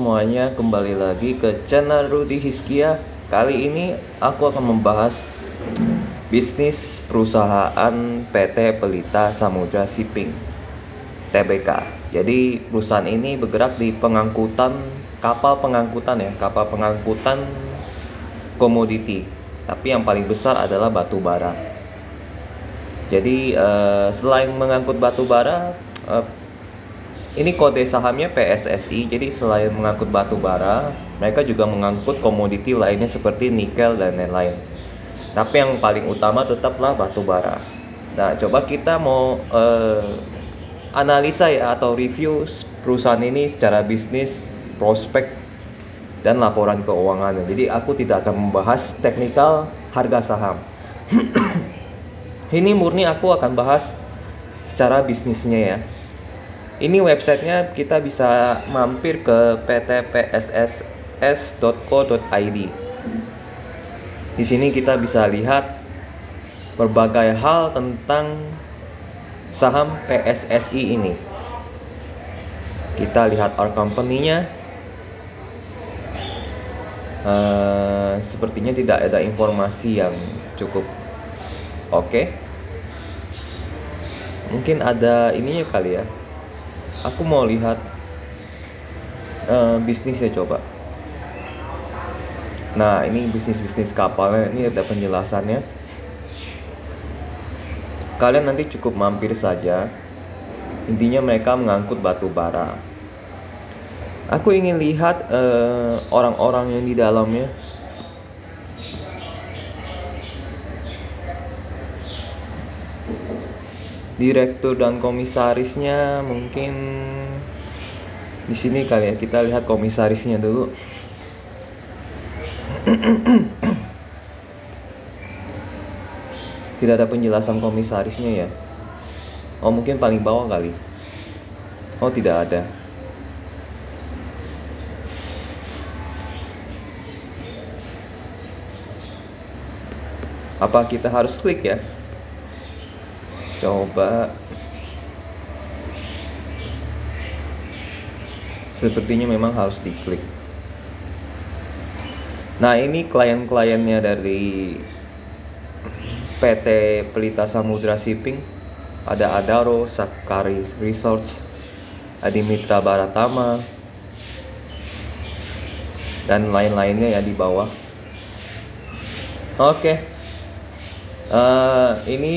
semuanya, kembali lagi ke channel Rudy Hiskia. Kali ini aku akan membahas bisnis perusahaan PT Pelita Samudra Shipping Tbk. Jadi perusahaan ini bergerak di pengangkutan kapal pengangkutan komoditi. Tapi yang paling besar adalah batu bara. Jadi selain mengangkut batu bara, ini kode sahamnya PSSI. Jadi selain mengangkut batu bara, mereka juga mengangkut komoditi lainnya seperti nikel dan lain-lain. Tapi yang paling utama tetaplah batu bara. Nah, coba kita mau analisa ya atau review perusahaan ini secara bisnis, prospek, dan laporan keuangannya. Jadi aku tidak akan membahas teknikal harga saham. Ini murni aku akan bahas secara bisnisnya ya. Ini websitenya, kita bisa mampir ke ptpsss.co.id. Di sini kita bisa lihat berbagai hal tentang saham PSSI ini. Kita lihat our company-nya. Sepertinya tidak ada informasi yang cukup oke. Mungkin ada ininya kali ya. Aku mau lihat bisnisnya coba. Nah, ini bisnis kapalnya, ini ada penjelasannya. Kalian nanti cukup mampir saja. Intinya mereka mengangkut batu bara. Aku ingin lihat orang-orang yang di dalamnya. Direktur dan komisarisnya mungkin di sini kali ya. Kita lihat komisarisnya dulu. Tidak ada penjelasan komisarisnya ya. Oh, mungkin paling bawah kali. Oh, tidak ada. Apa kita harus klik ya? Coba. Sepertinya memang harus diklik. Nah, ini klien-kliennya dari PT Pelita Samudra Shipping. Ada Adaro, Sakari Resorts, Adimitra Baratama, dan lain-lainnya ya di bawah. Oke. Ini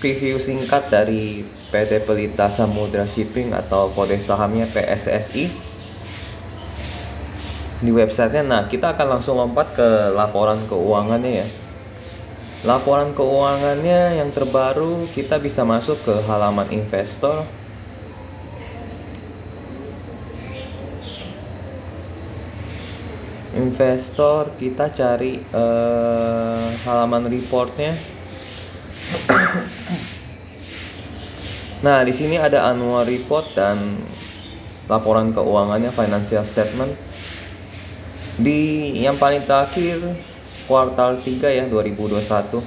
preview singkat dari PT Pelita Samudra Shipping atau kode sahamnya PSSI di websitenya. Nah, kita akan langsung lompat ke laporan keuangannya ya. Laporan keuangannya yang terbaru, kita bisa masuk ke halaman investor. Investor, kita cari halaman reportnya. Nah, di sini ada annual report dan laporan keuangannya, financial statement. Di yang paling terakhir kuartal 3 ya 2021.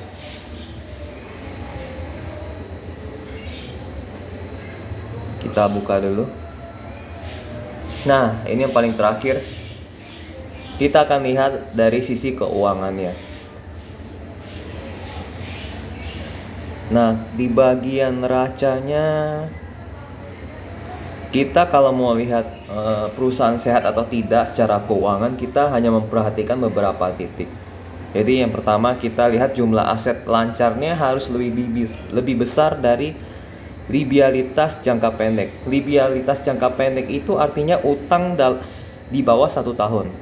Kita buka dulu. Nah, ini yang paling terakhir. Kita akan lihat dari sisi keuangannya. Nah, di bagian neracanya, kita kalau mau lihat perusahaan sehat atau tidak secara keuangan, kita hanya memperhatikan beberapa titik. Jadi yang pertama, kita lihat jumlah aset lancarnya harus lebih besar dari liabilitas jangka pendek. Liabilitas jangka pendek itu artinya utang di bawah 1 tahun.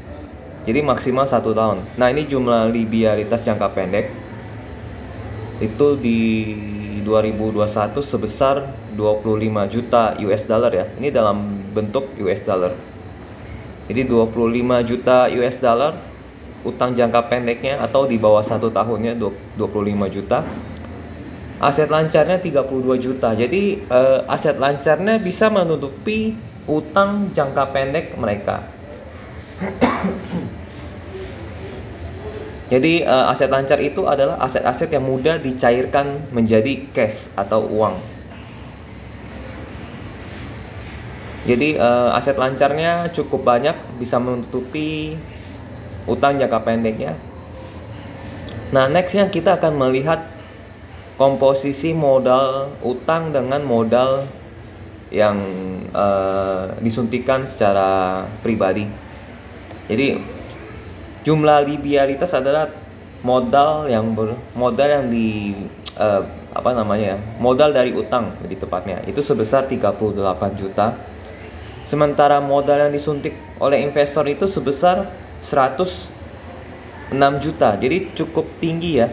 Jadi maksimal 1 tahun. Nah, ini jumlah liabilitas jangka pendek itu di 2021 sebesar 25 juta US dollar ya. Ini dalam bentuk US dollar. Jadi 25 juta US dollar utang jangka pendeknya, atau di bawah 1 tahunnya 25 juta. Aset lancarnya 32 juta. Jadi aset lancarnya bisa menutupi utang jangka pendek mereka. Jadi aset lancar itu adalah aset-aset yang mudah dicairkan menjadi cash atau uang. Jadi aset lancarnya cukup banyak, bisa menutupi utang jangka pendeknya. Nah, nextnya kita akan melihat komposisi modal utang dengan modal yang disuntikan secara pribadi. Jadi jumlah liabilitas adalah modal yang modal dari utang lebih tepatnya. Itu sebesar 38 juta. Sementara modal yang disuntik oleh investor itu sebesar 106 juta. Jadi cukup tinggi ya.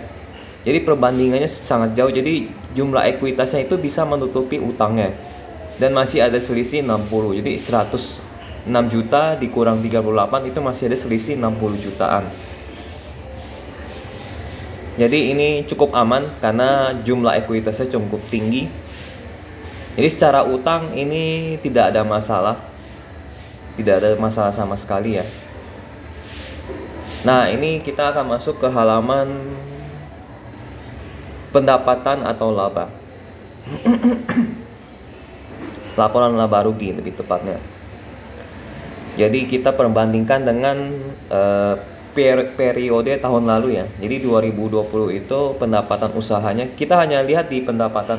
Jadi perbandingannya sangat jauh. Jadi jumlah ekuitasnya itu bisa menutupi utangnya. Dan masih ada selisih 60. Jadi 106 juta dikurang 38 itu masih ada selisih 60 jutaan. Jadi ini cukup aman karena jumlah ekuitasnya cukup tinggi. Jadi secara utang ini tidak ada masalah. Tidak ada masalah sama sekali ya. Nah, ini kita akan masuk ke halaman pendapatan atau laba. Laporan laba rugi lebih tepatnya. Jadi kita perbandingkan dengan periode tahun lalu ya. Jadi 2020 itu pendapatan usahanya, kita hanya lihat di pendapatan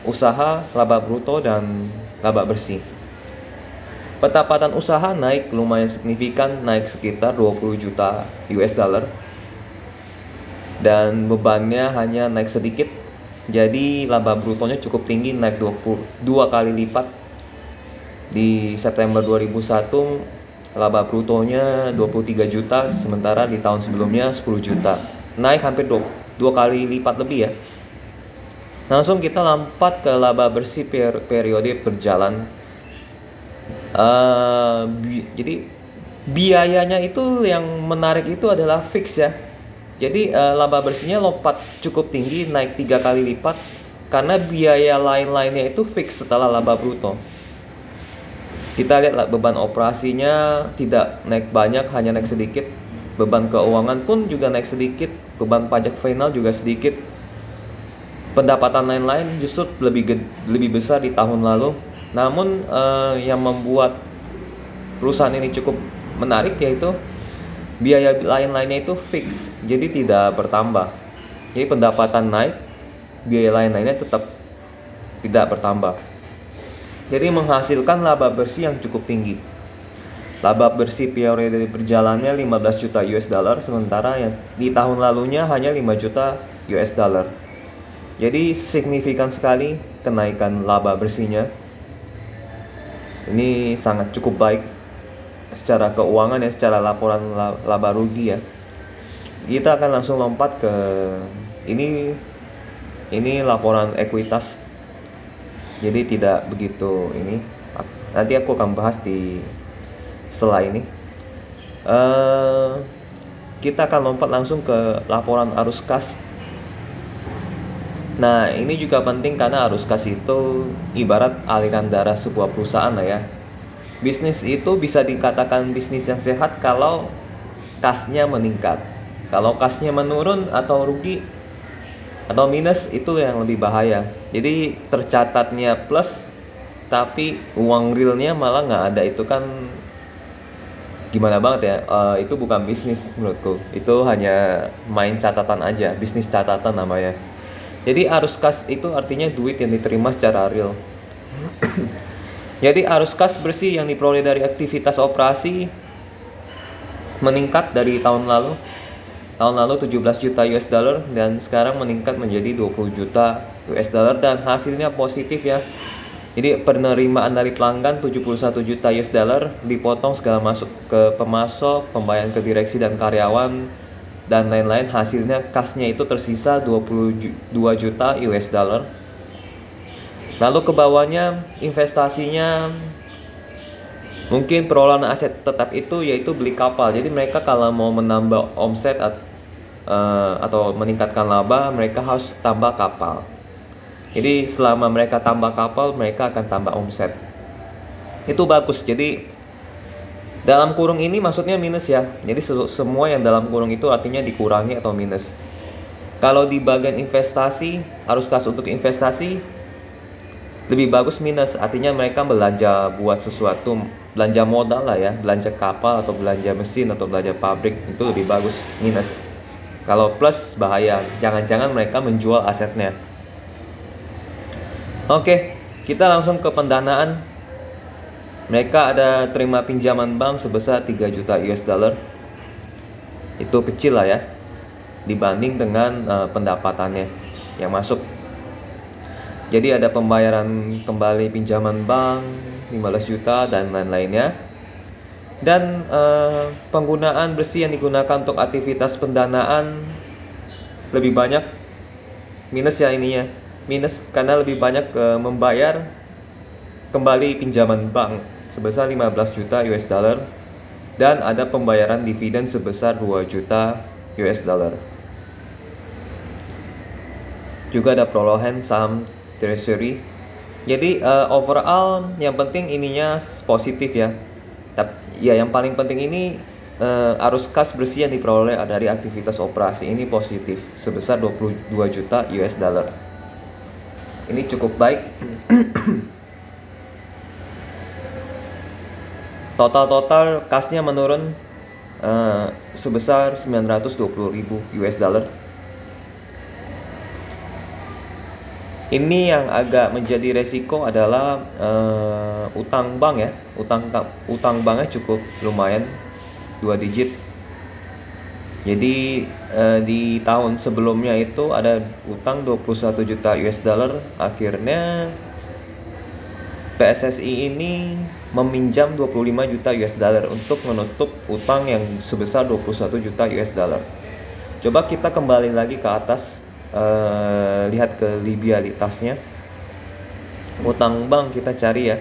usaha, laba bruto dan laba bersih. Pendapatan usaha naik lumayan signifikan, naik sekitar 20 juta US dollar. Dan bebannya hanya naik sedikit. Jadi laba brutonya cukup tinggi, naik 22 kali lipat. Di September 2001 laba brutonya 23 juta, sementara di tahun sebelumnya 10 juta. Naik hampir 2 kali lipat lebih ya. Langsung kita lompat ke laba bersih periode berjalan. Jadi biayanya itu yang menarik itu adalah fix ya. Jadi laba bersihnya lompat cukup tinggi, naik 3 kali lipat karena biaya lain-lainnya itu fix setelah laba bruto. Kita lihat beban operasinya tidak naik banyak, hanya naik sedikit. Beban keuangan pun juga naik sedikit, beban pajak final juga sedikit. Pendapatan lain-lain justru lebih besar di tahun lalu. Namun yang membuat perusahaan ini cukup menarik yaitu biaya lain-lainnya itu fix, jadi tidak bertambah. Jadi pendapatan naik, biaya lain-lainnya tetap tidak bertambah. Jadi menghasilkan laba bersih yang cukup tinggi. Laba bersih periode berjalannya 15 juta US dollar, sementara yang di tahun lalunya hanya 5 juta US dollar. Jadi signifikan sekali kenaikan laba bersihnya. Ini sangat cukup baik secara keuangan ya, secara laporan laba rugi ya. Kita akan langsung lompat ke ini laporan ekuitas. Jadi tidak begitu ini. Nanti aku akan bahas setelah ini. Kita akan lompat langsung ke laporan arus kas. Nah, ini juga penting karena arus kas itu ibarat aliran darah sebuah perusahaan lah ya. Bisnis itu bisa dikatakan bisnis yang sehat kalau kasnya meningkat. Kalau kasnya menurun atau rugi atau minus, itu yang lebih bahaya. Jadi tercatatnya plus tapi uang realnya malah nggak ada, itu kan gimana banget ya. Itu bukan bisnis menurutku, itu hanya main catatan aja, bisnis catatan namanya. Jadi arus kas itu artinya duit yang diterima secara real. Jadi arus kas bersih yang diperoleh dari aktivitas operasi meningkat dari tahun lalu. Tahun lalu 17 juta US dollar dan sekarang meningkat menjadi 20 juta US dollar dan hasilnya positif ya. Jadi penerimaan dari pelanggan 71 juta US dollar, dipotong segala masuk ke pemasok, pembayaran ke direksi dan karyawan dan lain-lain, hasilnya kasnya itu tersisa 22 juta US dollar. Lalu ke bawahnya investasinya, mungkin perolahan aset tetap itu yaitu beli kapal. Jadi mereka kalau mau menambah omset atau meningkatkan laba, mereka harus tambah kapal. Jadi selama mereka tambah kapal, mereka akan tambah omset. Itu bagus. Jadi dalam kurung ini maksudnya minus ya. Jadi semua yang dalam kurung itu artinya dikurangi atau minus. Kalau di bagian investasi, arus kas untuk investasi lebih bagus minus, artinya mereka belanja buat sesuatu, belanja modal lah ya, belanja kapal atau belanja mesin atau belanja pabrik, itu lebih bagus minus. Kalau plus bahaya, jangan-jangan mereka menjual asetnya. Oke, kita langsung ke pendanaan. Mereka ada terima pinjaman bank sebesar 3 juta US dollar. Itu kecil lah ya dibanding dengan pendapatannya yang masuk. Jadi ada pembayaran kembali pinjaman bank 15 juta dan lain-lainnya. Dan penggunaan bersih yang digunakan untuk aktivitas pendanaan lebih banyak, minus ya ininya, minus karena lebih banyak membayar kembali pinjaman bank sebesar 15 juta US dollar dan ada pembayaran dividen sebesar 2 juta US dollar. Juga ada perolehan saham treasury. Jadi overall yang penting ininya positif ya. Tapi ya yang paling penting ini arus kas bersih yang diperoleh dari aktivitas operasi ini positif sebesar 22 juta US dollar. Ini cukup baik. Total kasnya menurun sebesar 920.000 US dollar. Ini yang agak menjadi resiko adalah utang bank ya. Utang banknya cukup lumayan, 2 digit. Jadi di tahun sebelumnya itu ada utang 21 juta US dollar. Akhirnya PSSI ini meminjam 25 juta US dollar untuk menutup utang yang sebesar 21 juta US dollar. Coba kita kembali lagi ke atas, lihat ke liabilitasnya. Utang bank kita cari ya.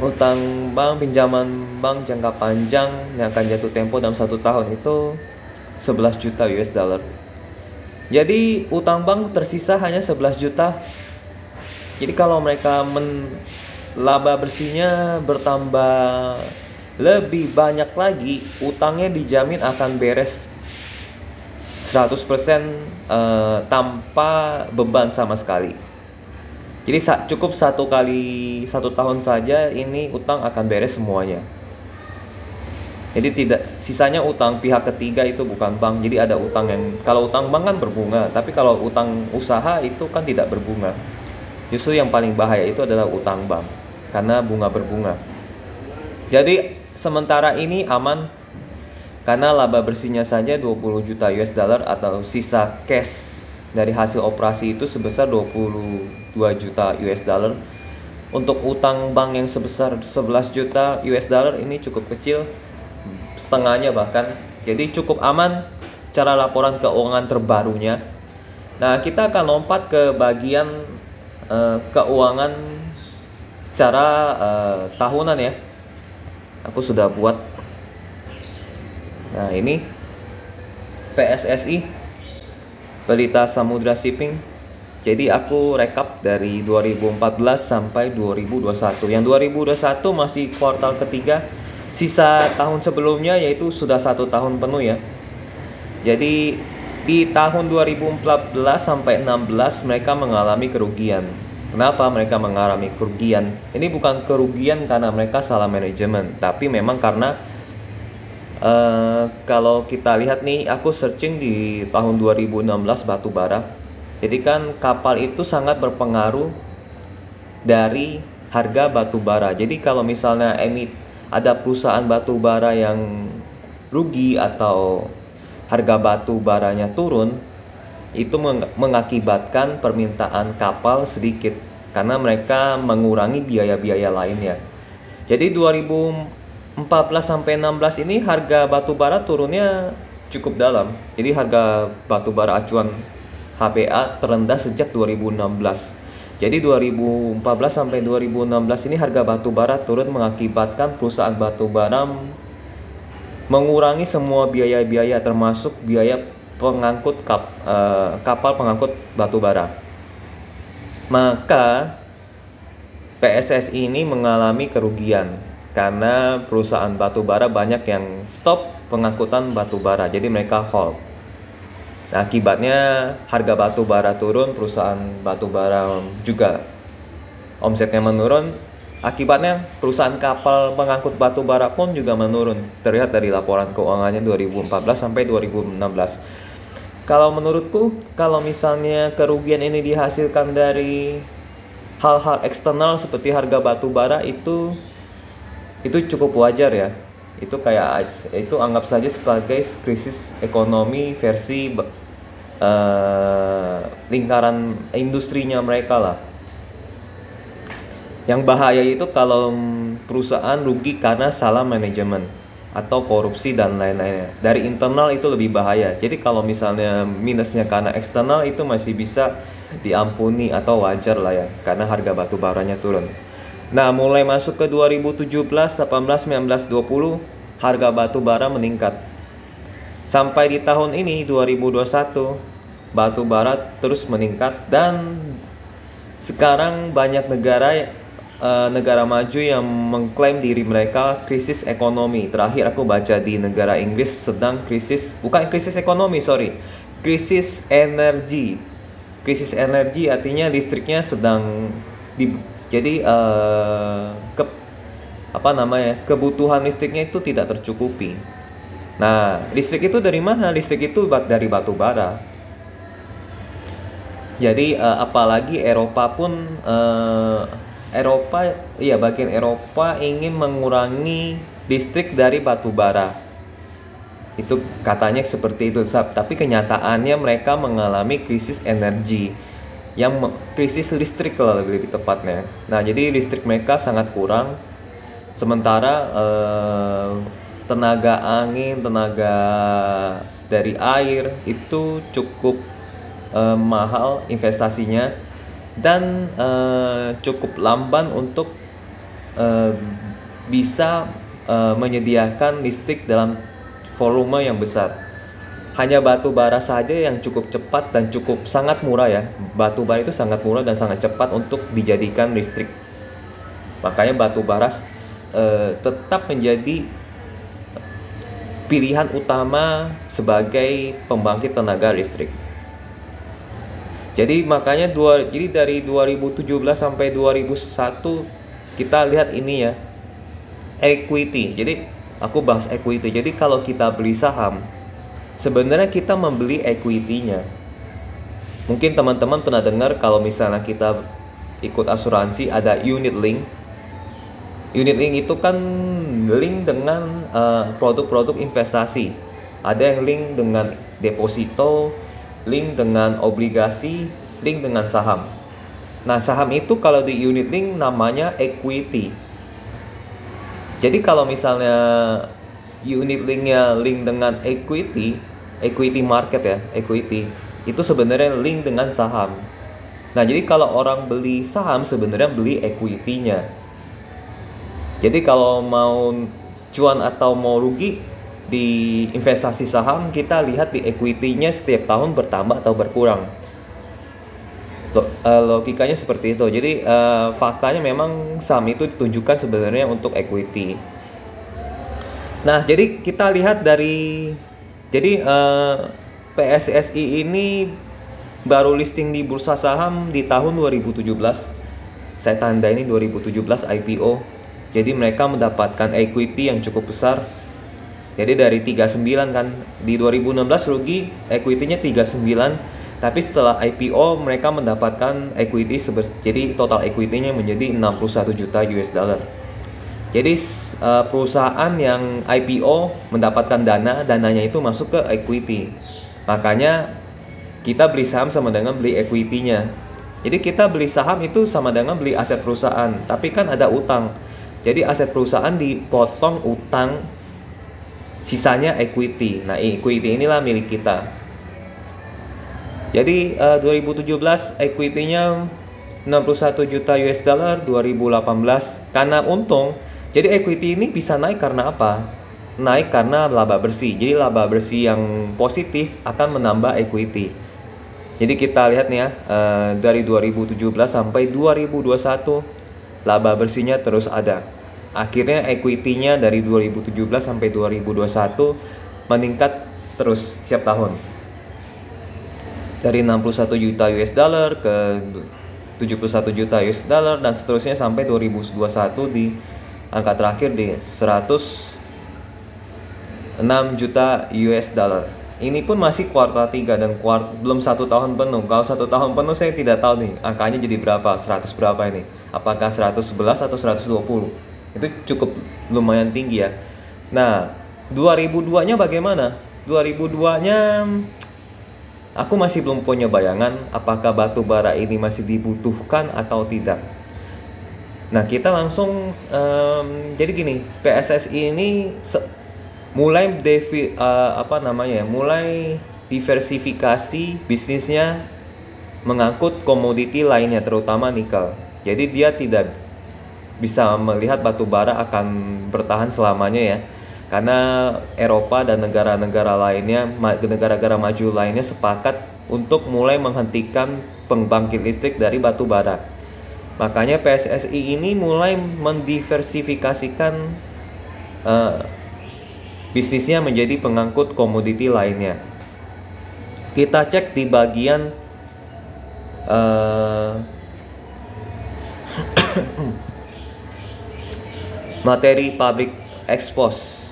Utang bank, pinjaman bank jangka panjang yang akan jatuh tempo dalam 1 tahun itu 11 juta US dollar. Jadi utang bank tersisa hanya 11 juta. Jadi kalau mereka laba bersihnya bertambah lebih banyak lagi, utangnya dijamin akan beres 100% tanpa beban sama sekali. Jadi cukup 1 tahun saja ini utang akan beres semuanya. Jadi tidak sisanya utang pihak ketiga, itu bukan bank. Jadi ada utang yang, kalau utang bank kan berbunga, tapi kalau utang usaha itu kan tidak berbunga. Justru yang paling bahaya itu adalah utang bank karena bunga berbunga. Jadi sementara ini aman karena laba bersihnya saja 20 juta US dollar atau sisa cash dari hasil operasi itu sebesar 22 juta US dollar. Untuk utang bank yang sebesar 11 juta US dollar ini cukup kecil, setengahnya bahkan. Jadi cukup aman cara laporan keuangan terbarunya. Nah, kita akan lompat ke bagian keuangan secara tahunan ya. Aku sudah buat. Nah, ini PSSI, Pelita Samudra Shipping. Jadi aku rekap dari 2014 sampai 2021. Yang 2021 masih kuartal ketiga. Sisa tahun sebelumnya yaitu sudah 1 tahun penuh ya. Jadi di tahun 2014 sampai 16 mereka mengalami kerugian. Kenapa mereka mengalami kerugian? Ini bukan kerugian karena mereka salah manajemen, tapi memang karena kalau kita lihat nih, aku searching di tahun 2016 batu bara. Jadi kan kapal itu sangat berpengaruh dari harga batu bara. Jadi kalau misalnya ada perusahaan batu bara yang rugi atau harga batu baranya turun, itu mengakibatkan permintaan kapal sedikit karena mereka mengurangi biaya-biaya lainnya. Jadi 2014 sampai 16 ini harga batu bara turunnya cukup dalam. Jadi harga batu bara acuan HBA terendah sejak 2016. Jadi 2014 sampai 2016 ini harga batu bara turun mengakibatkan perusahaan batu bara mengurangi semua biaya-biaya termasuk biaya pengangkut kapal pengangkut batu bara. Maka PSSI ini mengalami kerugian karena perusahaan batu bara banyak yang stop pengangkutan batu bara. Jadi mereka halt. Nah, akibatnya harga batu bara turun, perusahaan batu bara juga omsetnya menurun. Akibatnya perusahaan kapal pengangkut batu bara pun juga menurun. Terlihat dari laporan keuangannya 2014 sampai 2016. Kalau menurutku, kalau misalnya kerugian ini dihasilkan dari hal-hal eksternal seperti harga batu bara, itu cukup wajar ya. Itu anggap saja sebagai krisis ekonomi versi lingkaran industrinya mereka lah. Yang bahaya itu kalau perusahaan rugi karena salah manajemen atau korupsi dan lain-lainnya. Dari internal itu lebih bahaya. Jadi kalau misalnya minusnya karena eksternal itu masih bisa diampuni atau wajar lah ya, karena harga batu baranya turun. Nah, mulai masuk ke 2017, 18, 19, 20, harga batu bara meningkat. Sampai di tahun ini 2021, batu bara terus meningkat, dan sekarang banyak negara maju yang mengklaim diri mereka krisis ekonomi. Terakhir aku baca di negara Inggris sedang bukan krisis ekonomi, krisis energi. Krisis energi artinya listriknya sedang jadi kebutuhan listriknya itu tidak tercukupi. Nah, listrik itu dari mana? Listrik itu dari batu bara. Jadi apalagi bagian Eropa ingin mengurangi listrik dari batu bara. Itu katanya seperti itu, tapi kenyataannya mereka mengalami krisis energi, krisis listrik kalau lebih tepatnya. Nah, jadi listrik mereka sangat kurang, sementara tenaga angin, tenaga dari air itu cukup mahal investasinya, dan cukup lamban untuk bisa menyediakan listrik dalam volume yang besar. Hanya batu bara saja yang cukup cepat dan sangat murah ya. Batu bara itu sangat murah dan sangat cepat untuk dijadikan listrik. Makanya batu bara tetap menjadi pilihan utama sebagai pembangkit tenaga listrik. Jadi makanya dari 2017 sampai 2001 kita lihat ini ya, equity. Jadi aku bahas equity. Jadi kalau kita beli saham, sebenarnya kita membeli equity-nya. Mungkin teman-teman pernah dengar kalau misalnya kita ikut asuransi ada unit link. Unit link itu kan link dengan produk-produk investasi. Ada yang link dengan deposito, link dengan obligasi, link dengan saham. Nah, saham itu kalau di unit link namanya equity. Jadi kalau misalnya unit linknya link dengan equity market ya, equity itu sebenarnya link dengan saham. Nah, jadi kalau orang beli saham sebenarnya beli equity-nya. Jadi kalau mau cuan atau mau rugi di investasi saham, kita lihat di equity-nya setiap tahun bertambah atau berkurang. Logikanya seperti itu. Jadi faktanya memang saham itu ditunjukkan sebenarnya untuk equity. Nah, jadi kita lihat PSSI ini baru listing di bursa saham di tahun 2017. Saya tanda ini 2017 IPO. Jadi mereka mendapatkan equity yang cukup besar. Jadi dari 39 kan, di 2016 rugi, equity-nya 39, tapi setelah IPO mereka mendapatkan equity jadi total equity-nya menjadi 61 juta US dollar. Jadi perusahaan yang IPO mendapatkan dananya itu masuk ke equity. Makanya kita beli saham sama dengan beli equity-nya. Jadi kita beli saham itu sama dengan beli aset perusahaan, tapi kan ada utang. Jadi aset perusahaan dipotong utang, sisanya equity. Nah, equity inilah milik kita. Jadi 2017 equity-nya 61 juta US dollar, 2018 karena untung. Jadi equity ini bisa naik karena apa? Naik karena laba bersih. Jadi laba bersih yang positif akan menambah equity. Jadi kita lihat nih ya, dari 2017 sampai 2021 laba bersihnya terus ada. Akhirnya equity-nya dari 2017 sampai 2021 meningkat terus setiap tahun. dari 61 juta US dollar ke 71 juta US dollar dan seterusnya sampai 2021 di angka terakhir di 106 juta US dollar. Ini pun masih kuartal 3 dan belum 1 tahun penuh. Kalau 1 tahun penuh saya tidak tahu nih angkanya jadi berapa, 100 berapa ini. Apakah 111 atau 120? Itu cukup lumayan tinggi ya. Nah, 2002-nya bagaimana? 2002-nya aku masih belum punya bayangan apakah batu bara ini masih dibutuhkan atau tidak. Nah, kita langsung jadi gini, PSSI ini mulai mulai diversifikasi bisnisnya mengangkut komoditi lainnya terutama nikel. Jadi dia tidak bisa melihat batu bara akan bertahan selamanya ya. Karena Eropa dan negara-negara lainnya, negara-negara maju lainnya sepakat untuk mulai menghentikan pembangkit listrik dari batu bara. Makanya PSSI ini mulai mendiversifikasikan bisnisnya menjadi pengangkut komoditi lainnya. Kita cek di bagian materi public expose.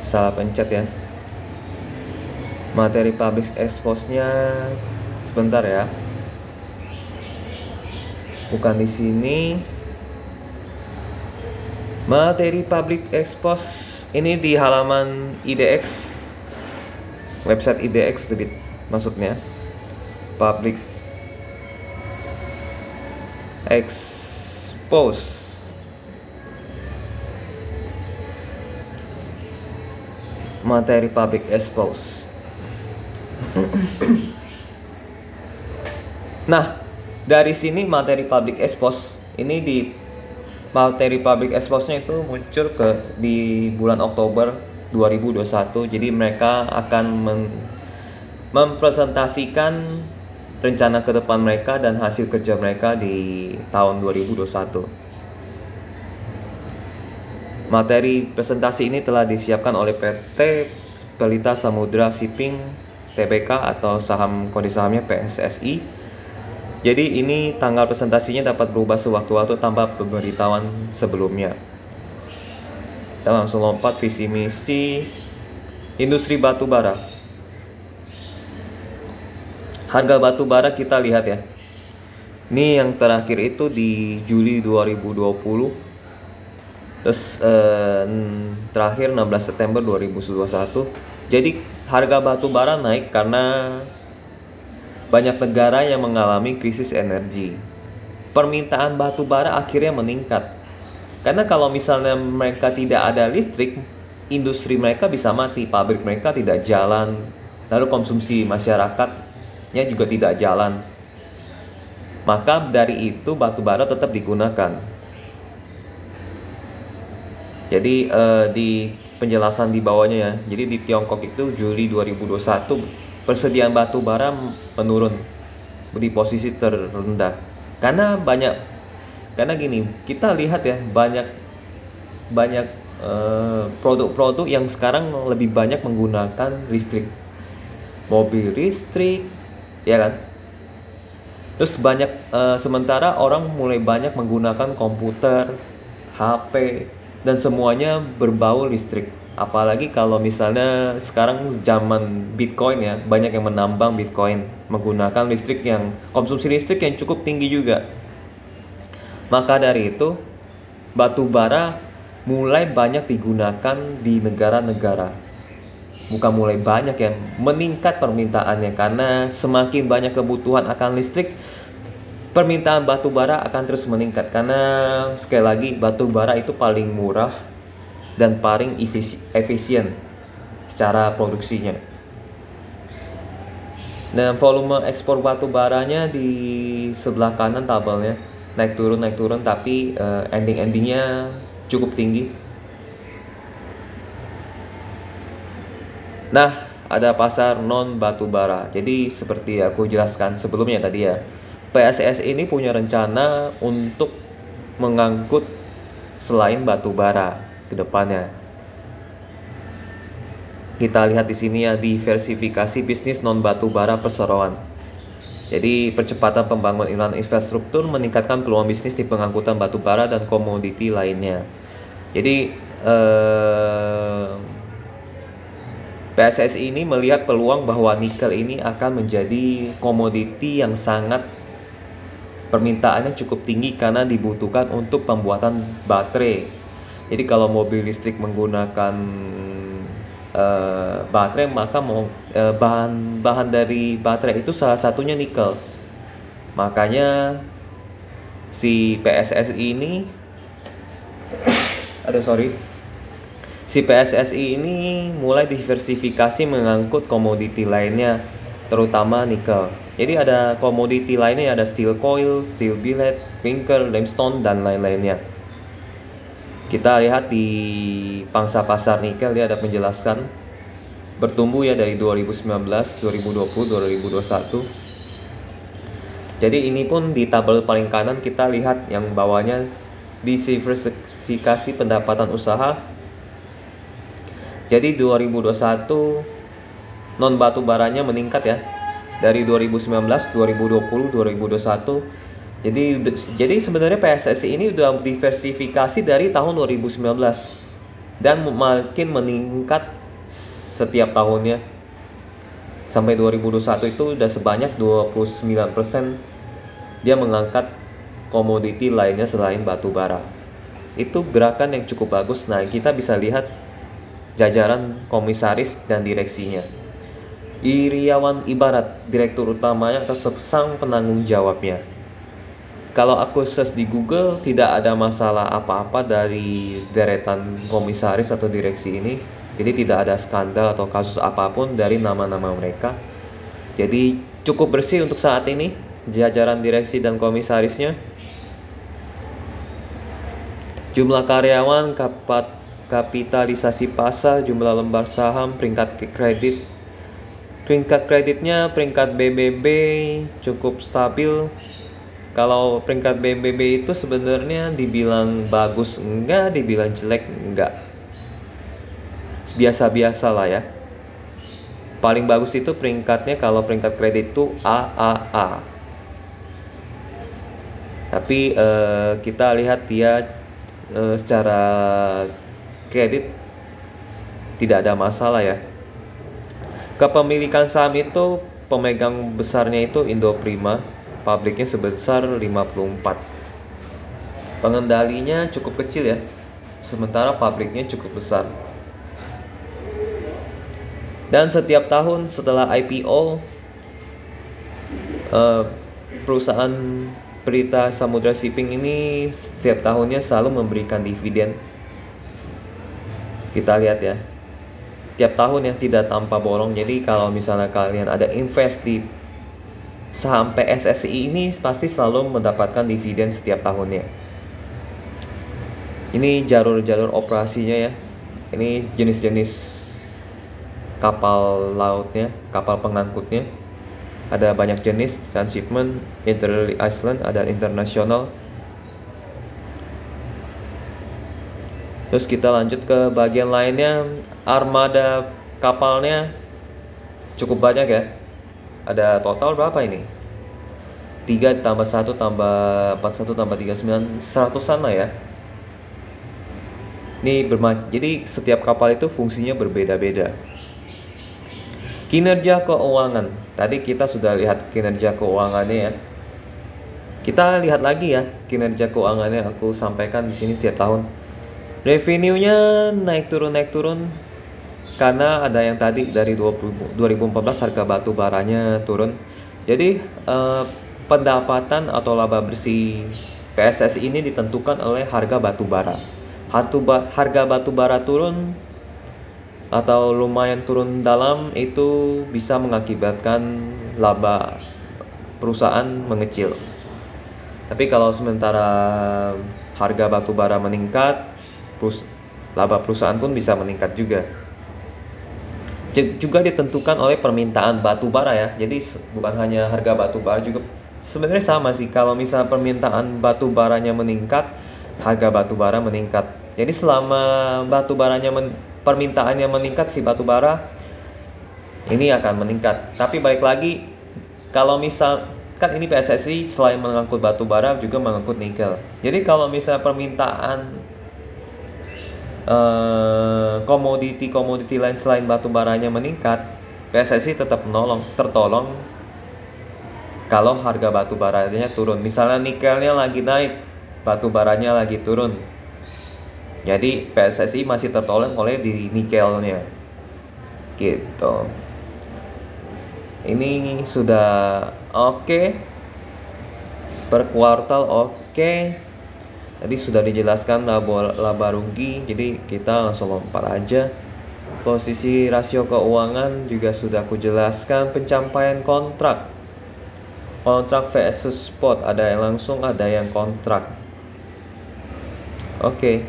Salah pencet ya. Materi public expose-nya sebentar ya. Bukan di sini. Materi public expose ini di halaman IDX, website IDX maksudnya. Public expose. Materi public expose. Nah, dari sini materi public expose ini materi public expose-nya itu muncul di bulan Oktober 2021. Jadi mereka akan mempresentasikan rencana ke depan mereka dan hasil kerja mereka di tahun 2021. Materi presentasi ini telah disiapkan oleh PT Pelita Samudra Shipping Tbk atau saham kode sahamnya PSSI. Jadi ini tanggal presentasinya dapat berubah sewaktu-waktu tanpa pemberitahuan sebelumnya. Kita langsung lompat visi misi industri batu bara. Harga batu bara kita lihat ya. Ini yang terakhir itu di Juli 2020. Terus terakhir 16 September 2021. Jadi harga batu bara naik karena banyak negara yang mengalami krisis energi. Permintaan batu bara akhirnya meningkat. Karena kalau misalnya mereka tidak ada listrik, industri mereka bisa mati, pabrik mereka tidak jalan, lalu konsumsi masyarakatnya juga tidak jalan. Maka dari itu batu bara tetap digunakan. Jadi di penjelasan di bawahnya ya. Jadi di Tiongkok itu Juli 2021 persediaan batu bara menurun di posisi terendah. Karena gini, kita lihat ya banyak produk-produk yang sekarang lebih banyak menggunakan listrik. Mobil listrik, ya kan? Terus sementara orang mulai banyak menggunakan komputer, HP, dan semuanya berbau listrik. Apalagi kalau misalnya sekarang zaman Bitcoin ya, banyak yang menambang Bitcoin menggunakan konsumsi listrik yang cukup tinggi juga. Maka dari itu, batu bara mulai banyak digunakan di negara-negara. Bukan mulai banyak ya, meningkat permintaannya karena semakin banyak kebutuhan akan listrik, permintaan batu bara akan terus meningkat karena sekali lagi batu bara itu paling murah dan paling efisien secara produksinya. Dan volume ekspor batu baranya di sebelah kanan tabelnya naik turun tapi endingnya cukup tinggi. Nah, ada pasar non batu bara. Jadi seperti aku jelaskan sebelumnya tadi ya, PSS ini punya rencana untuk mengangkut selain batu bara ke depannya. Kita lihat di sini ya, diversifikasi bisnis non batu bara perseroan. Jadi percepatan pembangunan infrastruktur meningkatkan peluang bisnis di pengangkutan batu bara dan komoditi lainnya. Jadi PSSI ini melihat peluang bahwa nikel ini akan menjadi komoditi yang sangat permintaannya cukup tinggi karena dibutuhkan untuk pembuatan baterai. Jadi kalau mobil listrik menggunakan baterai, maka bahan dari baterai itu salah satunya nikel. Makanya si PSSI ini si PSSI ini mulai diversifikasi mengangkut komoditi lainnya, terutama nikel. Jadi ada komoditi lainnya, ada steel coil, steel billet, clinker, limestone, dan lain-lainnya. Kita lihat di pangsa pasar nikel, dia ada penjelasan bertumbuh ya dari 2019, 2020, 2021. Jadi ini pun di tabel paling kanan kita lihat yang bawahnya diversifikasi pendapatan usaha. Jadi 2021 non batu baranya meningkat ya dari 2019, 2020, 2021. Jadi sebenarnya PSSI ini udah diversifikasi dari tahun 2019 dan makin meningkat setiap tahunnya. Sampai 2021 itu udah sebanyak 29% dia mengangkat komoditi lainnya selain batu bara. Itu gerakan yang cukup bagus. Nah, kita bisa lihat jajaran komisaris dan direksinya. Iriawan Ibarat, direktur utamanya atau sang penanggung jawabnya. Kalau aku search di Google, tidak ada masalah apa-apa dari deretan komisaris atau direksi ini. Jadi tidak ada skandal atau kasus apapun dari nama-nama mereka. Jadi cukup bersih untuk saat ini jajaran direksi dan komisarisnya. Jumlah karyawan, kapitalisasi pasar, jumlah lembar saham, peringkat kredit. Peringkat kreditnya peringkat BBB cukup stabil. Kalau peringkat BBB itu sebenarnya dibilang bagus enggak, dibilang jelek enggak. Biasa-biasa lah ya. Paling bagus itu peringkatnya kalau peringkat kredit itu AAA. Tapi kita lihat dia secara kredit tidak ada masalah ya. Kepemilikan saham itu pemegang besarnya itu Indoprima, pabriknya sebesar 54. Pengendalinya cukup kecil ya, sementara pabriknya cukup besar. Dan setiap tahun setelah IPO, perusahaan Pelita Samudra Shipping ini setiap tahunnya selalu memberikan dividen. Kita lihat ya, tiap tahun ya tidak tanpa bolong. Jadi kalau misalnya kalian ada invest di saham PSSI ini, pasti selalu mendapatkan dividen setiap tahunnya. Ini jalur-jalur operasinya ya. Ini jenis-jenis kapal lautnya, kapal pengangkutnya. Ada banyak jenis, transshipment, inter-island, ada internasional. Terus kita lanjut ke bagian lainnya, armada kapalnya cukup banyak ya. Ada total berapa ini? 3 tambah 1 tambah 41 tambah 39, 100-an lah ya. Jadi setiap kapal itu fungsinya berbeda-beda. Kinerja keuangan. Tadi kita sudah lihat kinerja keuangannya ya. Kita lihat lagi ya kinerja keuangannya, aku sampaikan di sini setiap tahun. Revenue-nya naik turun karena ada yang tadi dari 2014 harga batu baranya turun. Jadi pendapatan atau laba bersih PSSI ini ditentukan oleh harga batu bara. Harga batu bara turun atau lumayan turun dalam, itu bisa mengakibatkan laba perusahaan mengecil. Tapi kalau sementara harga batu bara meningkat, laba perusahaan pun bisa meningkat juga. Juga ditentukan oleh permintaan batu bara ya. Jadi bukan hanya harga batu bara, juga sebenarnya sama sih. Kalau misalnya permintaan batu baranya meningkat, harga batu bara meningkat. Jadi selama batu baranya permintaannya meningkat si batu bara, ini akan meningkat. Tapi balik lagi, kalau misal kan ini PSSI selain mengangkut batu bara juga mengangkut nikel. Jadi kalau misal permintaan komoditi lain selain batu baranya meningkat, PSSI tetap tertolong kalau harga batu baranya turun. Misalnya nikelnya lagi naik, batu baranya lagi turun. Jadi PSSI masih tertolong oleh di nikelnya. Gitu. Ini sudah oke. Per kuartal oke. Tadi sudah dijelaskan laba rugi, jadi kita langsung lompat aja. Posisi rasio keuangan juga sudah aku jelaskan. Pencapaian kontrak versus spot, ada yang langsung, ada yang kontrak. Oke.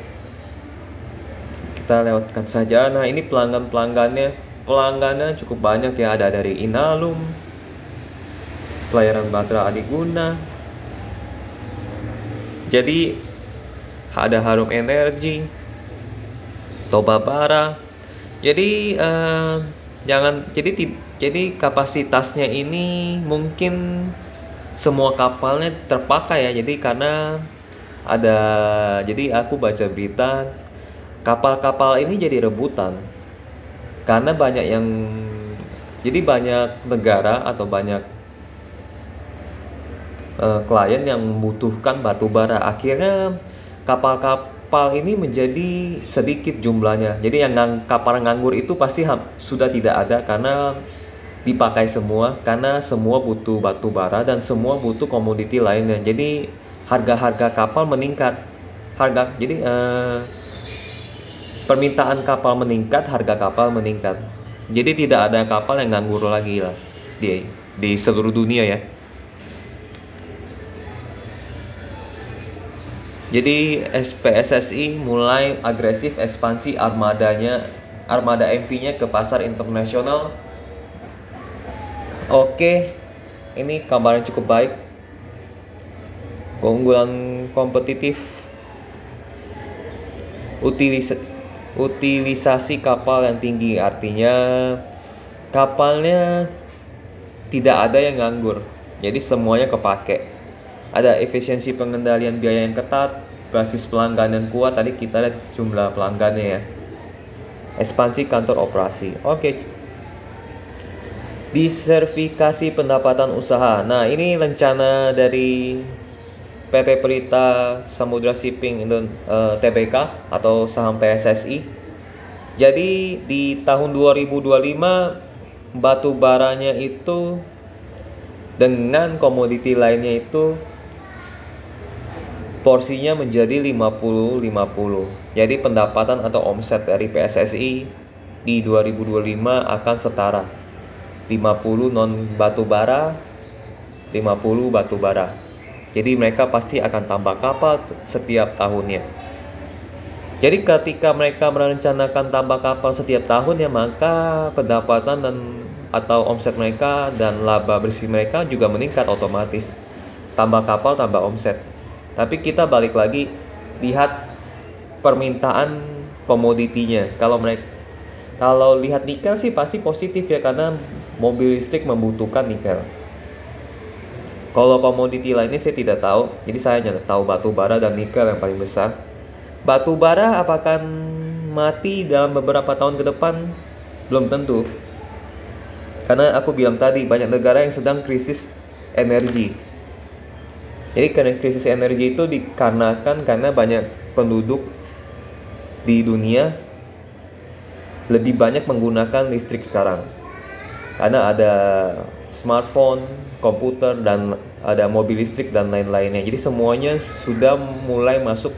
Kita lewatkan saja. Nah, ini pelanggannya cukup banyak ya. Ada dari Inalum, Pelayaran Batra Adiguna, jadi ada Harum Energi, Toba Bara. Jadi jadi kapasitasnya ini mungkin semua kapalnya terpakai ya. Jadi karena jadi aku baca berita, kapal-kapal ini jadi rebutan karena banyak negara atau banyak klien yang membutuhkan batu bara. Akhirnya kapal-kapal ini menjadi sedikit jumlahnya. Jadi yang kapal nganggur itu pasti sudah tidak ada karena dipakai semua, karena semua butuh batu bara dan semua butuh komoditi lainnya. Jadi harga-harga kapal meningkat. Permintaan kapal meningkat, harga kapal meningkat. Jadi tidak ada kapal yang nganggur lagi lah di seluruh dunia ya. Jadi PSSI mulai agresif ekspansi armada MV-nya ke pasar internasional. Oke, ini kabarnya cukup baik. Keunggulan kompetitif, utilisasi kapal yang tinggi, artinya kapalnya tidak ada yang nganggur, jadi semuanya kepake. Ada efisiensi pengendalian biaya yang ketat, basis pelanggan yang kuat. Tadi kita lihat jumlah pelanggannya ya. Ekspansi kantor operasi. Oke. Diversifikasi pendapatan usaha. Nah, ini rencana dari PT Pelita Samudra Shipping Tbk atau saham PSSI. Jadi di tahun 2025 batu baranya itu dengan komoditi lainnya itu porsinya menjadi 50-50. Jadi pendapatan atau omset dari PSSI di 2025 akan setara. 50 non batu bara, 50 batu bara. Jadi mereka pasti akan tambah kapal setiap tahunnya. Jadi ketika mereka merencanakan tambah kapal setiap tahunnya, maka pendapatan atau omset mereka dan laba bersih mereka juga meningkat otomatis. Tambah kapal, tambah omset. Tapi kita balik lagi lihat permintaan komoditinya. Kalau lihat nikel sih pasti positif ya, karena mobil listrik membutuhkan nikel. Kalau komoditi lainnya saya tidak tahu. Jadi saya hanya tahu batu bara dan nikel yang paling besar. Batu bara apakah mati dalam beberapa tahun ke depan? Belum tentu. Karena aku bilang tadi banyak negara yang sedang krisis energi. Jadi karena krisis energi itu dikarenakan karena banyak penduduk di dunia lebih banyak menggunakan listrik sekarang. Karena ada smartphone, komputer, dan ada mobil listrik dan lain-lainnya. Jadi semuanya sudah mulai masuk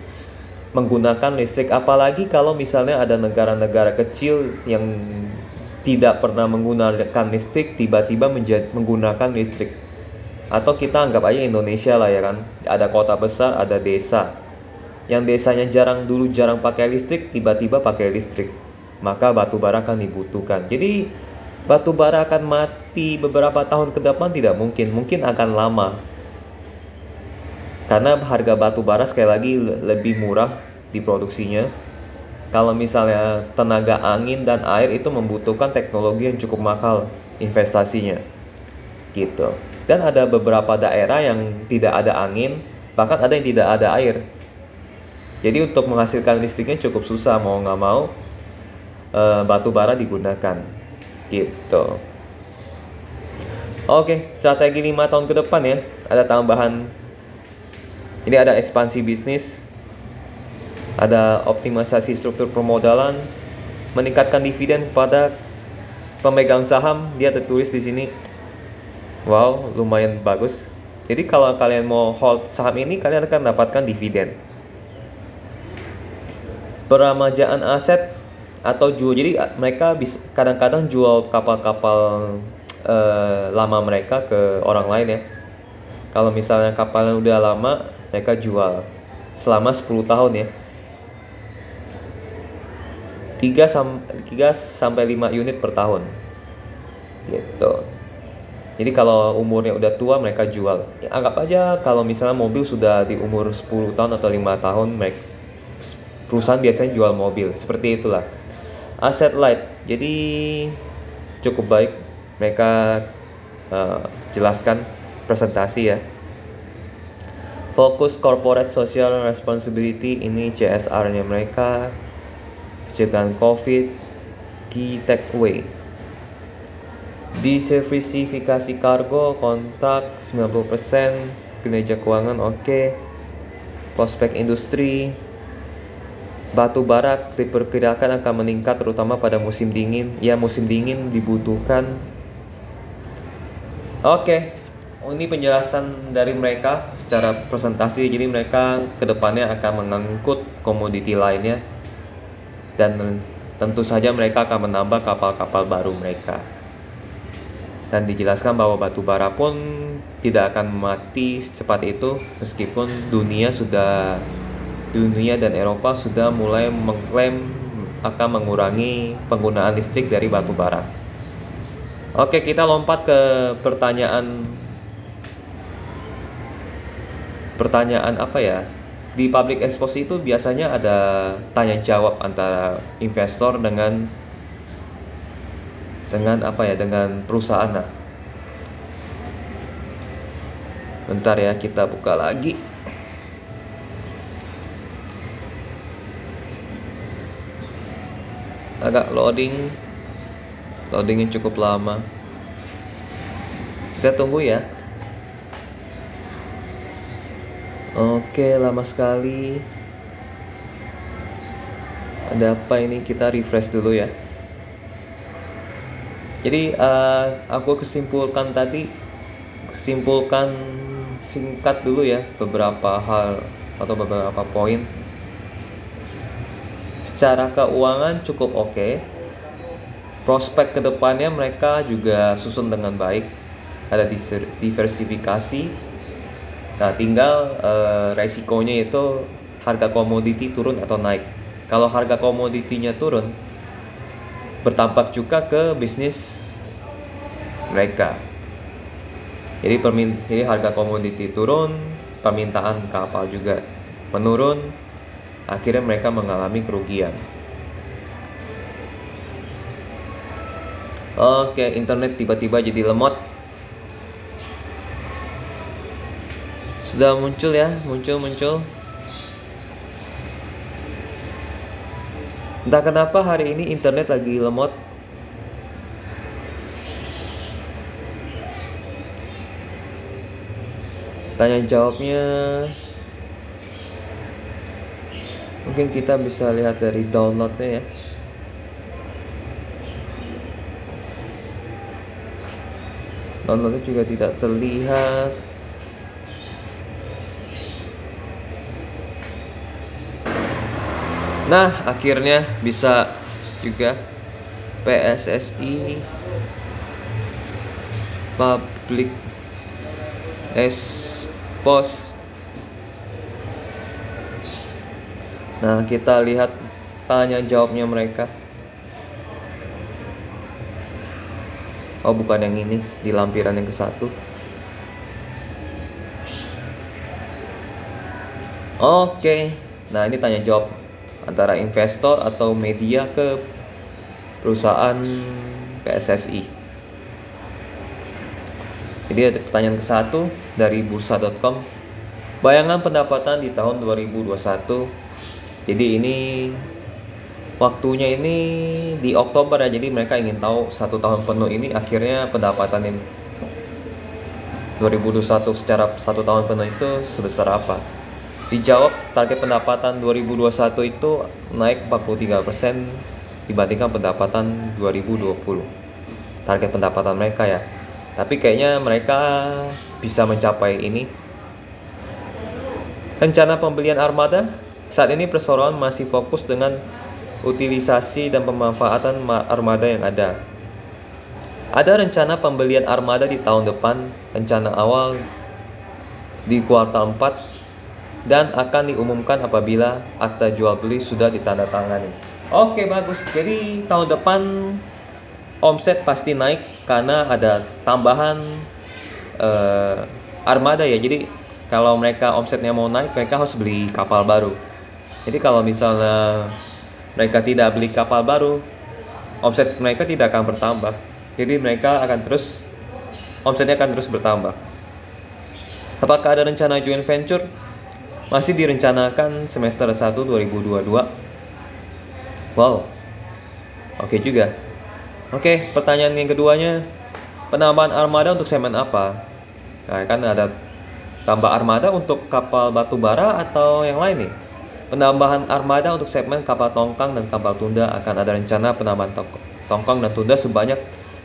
menggunakan listrik. Apalagi kalau misalnya ada negara-negara kecil yang tidak pernah menggunakan listrik tiba-tiba menggunakan listrik. Atau kita anggap aja Indonesia lah ya kan, ada kota besar, ada desa. Yang desanya dulu jarang pakai listrik, tiba-tiba pakai listrik. Maka batu bara akan dibutuhkan. Jadi batu bara akan mati beberapa tahun ke depan tidak mungkin akan lama. Karena harga batu bara sekali lagi lebih murah diproduksinya. Kalau misalnya tenaga angin dan air itu membutuhkan teknologi yang cukup mahal investasinya gitu. Dan ada beberapa daerah yang tidak ada angin, bahkan ada yang tidak ada air. Jadi untuk menghasilkan listriknya cukup susah, mau nggak mau batu bara digunakan gitu. Oke, strategi 5 tahun ke depan ya. Ada tambahan. Ini ada ekspansi bisnis, ada optimalisasi struktur permodalan, meningkatkan dividen pada pemegang saham. Dia tertulis di sini. Wow, lumayan bagus. Jadi kalau kalian mau hold saham ini, kalian akan dapatkan dividen. Peremajaan aset atau jual. Jadi mereka bisa kadang-kadang jual kapal-kapal lama mereka ke orang lain ya. Kalau misalnya kapalnya udah lama, mereka jual selama 10 tahun ya. 3 sampai 5 unit per tahun. Gitu. Jadi kalau umurnya udah tua, mereka jual. Ya, anggap aja kalau misalnya mobil sudah di umur 10 tahun atau 5 tahun, perusahaan biasanya jual mobil. Seperti itulah. Asset light. Jadi cukup baik mereka jelaskan presentasi ya. Fokus corporate social responsibility, ini CSR-nya mereka. Pencegahan COVID, key takeaway. Diversifikasi kargo, kontrak 90%, kinerja keuangan oke. Prospek industri, batu bara diperkirakan akan meningkat terutama pada musim dingin. Ya, musim dingin dibutuhkan. Oke. Ini penjelasan dari mereka secara presentasi. Jadi mereka kedepannya akan mengangkut komoditi lainnya, dan tentu saja mereka akan menambah kapal-kapal baru mereka. Dan dijelaskan bahwa batu bara pun tidak akan mati secepat itu, meskipun dunia dan Eropa sudah mulai mengklaim akan mengurangi penggunaan listrik dari batu bara. Oke, kita lompat ke pertanyaan apa ya? Di public expose itu biasanya ada tanya jawab antara investor dengan perusahaan. Nah, bentar ya, kita buka lagi. Agak loadingnya cukup lama. Kita tunggu ya. Oke, lama sekali. Ada apa ini? Kita refresh dulu ya. Jadi aku kesimpulan singkat dulu ya beberapa hal atau beberapa poin. Secara keuangan cukup oke. Prospek kedepannya mereka juga susun dengan baik. Ada diversifikasi. Nah, tinggal resikonya itu harga komoditi turun atau naik. Kalau harga komoditinya turun, berdampak juga ke bisnis mereka. Jadi harga komoditi turun, permintaan kapal juga menurun, akhirnya mereka mengalami kerugian. Oke, internet tiba-tiba jadi lemot. Sudah muncul ya, muncul. Entah kenapa hari ini internet lagi lemot. Tanya jawabnya mungkin kita bisa lihat dari downloadnya ya. Downloadnya juga tidak terlihat. Nah, akhirnya bisa juga. PSSI Public Expose. Nah, kita lihat tanya jawabnya mereka. Oh, bukan yang ini, di lampiran yang ke-1. Oke. Nah, ini tanya jawab antara investor atau media ke perusahaan PSSI. Jadi ada pertanyaan ke-1 dari bursa.com. Bayangan pendapatan di tahun 2021. Jadi ini waktunya ini di Oktober ya, jadi mereka ingin tahu 1 tahun penuh ini akhirnya pendapatan yang 2021 secara 1 tahun penuh itu sebesar apa. Dijawab, target pendapatan 2021 itu naik 43% dibandingkan pendapatan 2020. Target pendapatan mereka ya. Tapi kayaknya mereka bisa mencapai ini. Rencana pembelian armada. Saat ini perseroan masih fokus dengan utilisasi dan pemanfaatan armada yang ada. Ada rencana pembelian armada di tahun depan, rencana awal di kuartal 4, dan akan diumumkan apabila akta jual beli sudah ditandatangani. Oke, bagus. Jadi tahun depan omset pasti naik karena ada tambahan armada ya. Jadi kalau mereka omsetnya mau naik, mereka harus beli kapal baru. Jadi kalau misalnya mereka tidak beli kapal baru, omset mereka tidak akan bertambah. Jadi mereka akan terus, omsetnya akan terus bertambah. Apakah ada rencana joint venture? Masih direncanakan semester 1 2022. Wow, oke juga. Oke, pertanyaan yang keduanya, penambahan armada untuk segmen apa? Nah, kan ada tambah armada untuk kapal batu bara atau yang lain nih? Penambahan armada untuk segmen kapal tongkang dan kapal tunda. Akan ada rencana penambahan tongkang dan tunda sebanyak